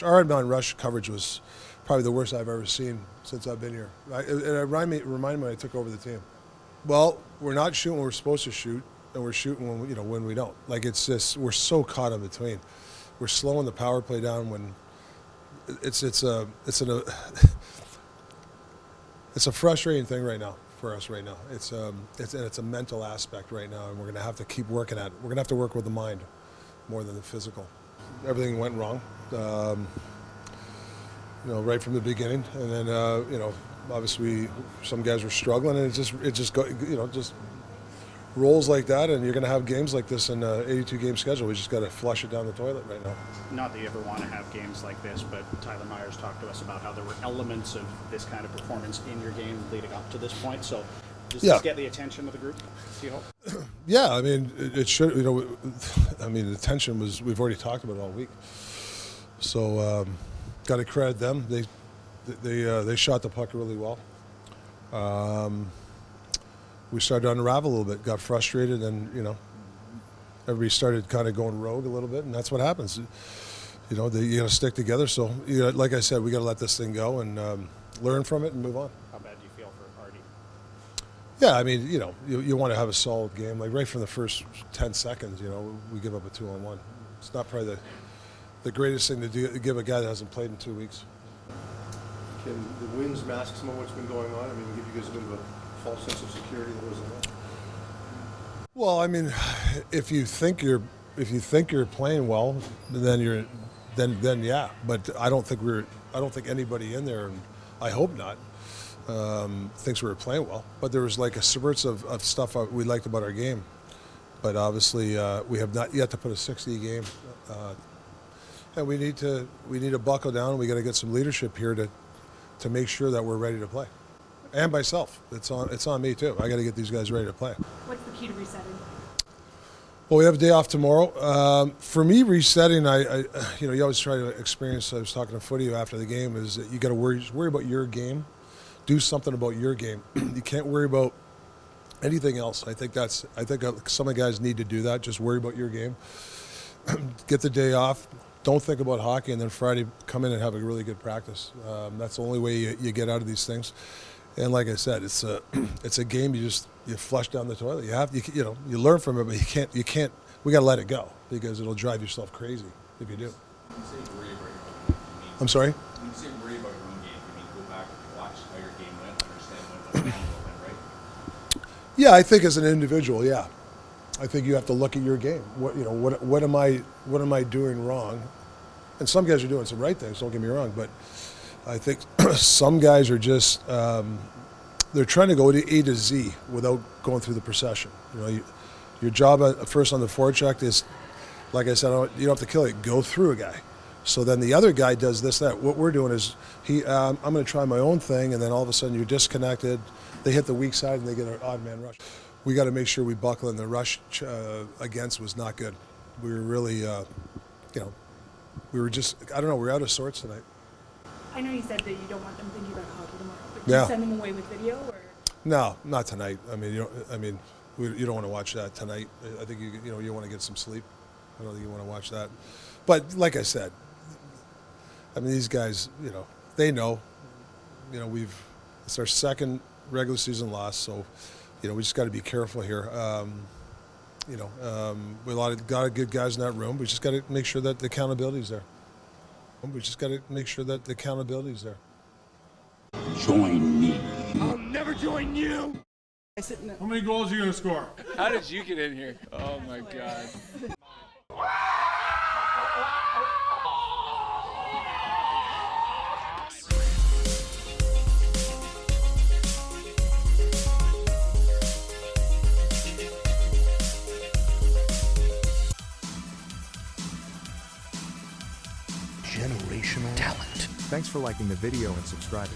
Our odd-man rush coverage was probably the worst I've ever seen since I've been here. It reminded me when I took over the team. Well, we're not shooting when we're supposed to shoot, and we're shooting when we don't. Like, it's just, we're so caught in between. We're slowing the power play down when it's a frustrating thing right now for us right now. It's a mental aspect right now, and we're going to have to keep working at it. We're going to have to work with the mind more than the physical. Everything went wrong, right from the beginning, and then obviously some guys were struggling, and it just rolls like that, and you're going to have games like this in an 82-game schedule. We just got to flush it down the toilet right now. Not that you ever want to have games like this, but Tyler Myers talked to us about how there were elements of this kind of performance in your game leading up to this point. So does this get the attention of the group, do you hope? Yeah, I mean, it should. I mean, the tension was, we've already talked about it all week. So got to credit them. They shot the puck really well. We started to unravel a little bit, got frustrated, and everybody started kind of going rogue a little bit, and that's what happens. You got to stick together. So, like I said, we got to let this thing go and learn from it and move on. How bad do you feel for Artie? Yeah, I mean, you want to have a solid game. Like right from the first 10 seconds, we give up a 2-on-1. It's not probably the greatest thing to give a guy that hasn't played in 2 weeks. Can the wins mask some of what's been going on? I mean, give you guys a bit of a false sense of security that wasn't there? Well, I mean, if you think you're playing well, then yeah. But I don't think anybody in there, and I hope not, thinks we were playing well. But there was like a spurts of stuff we liked about our game. But obviously, we have not yet to put a 60 game, and we need to buckle down. We got to get some leadership here to make sure that we're ready to play. And myself, it's on me too. I got to get these guys ready to play. What's the key to resetting? Well, we have a day off tomorrow. For me, resetting, you always try to experience. I was talking to Footy after the game. Is that you got to worry about your game, do something about your game. You can't worry about anything else. I think some of the guys need to do that. Just worry about your game. Get the day off. Don't think about hockey, and then Friday come in and have a really good practice. That's the only way you get out of these things. And like I said, it's a game you flush down the toilet. You learn from it, but you can't. We got to let it go because it'll drive yourself crazy if you do. When you say worry about your own game, you mean? I'm sorry? When you say worry about your own game, you mean go back and watch how your game went, understand when went right? Yeah, I think as an individual, yeah. I think you have to look at your game. What am I doing wrong? And some guys are doing some right things. Don't get me wrong, but I think some guys are just they're trying to go to A to Z without going through the procession. Your job first on the forecheck is, like I said, you don't have to kill it. Go through a guy. So then the other guy does this, that. What we're doing is I'm going to try my own thing, and then all of a sudden you're disconnected. They hit the weak side and they get an odd man rush. We got to make sure we buckle, and the rush against was not good. We were really, we were just, I don't know, we were out of sorts tonight. I know you said that you don't want them thinking about hockey tomorrow, but do you send them away with video or? No, not tonight. I mean, you don't want to watch that tonight. I think you want to get some sleep. I don't think you want to watch that. But like I said, I mean, these guys, they know. It's our second regular season loss, so we just got to be careful here. We have a lot of good guys in that room. We just got to make sure that the accountability is there. Join me. I'll never join you. How many goals are you going to score? How did you get in here? Oh my God. Generational talent. Thanks for liking the video and subscribing.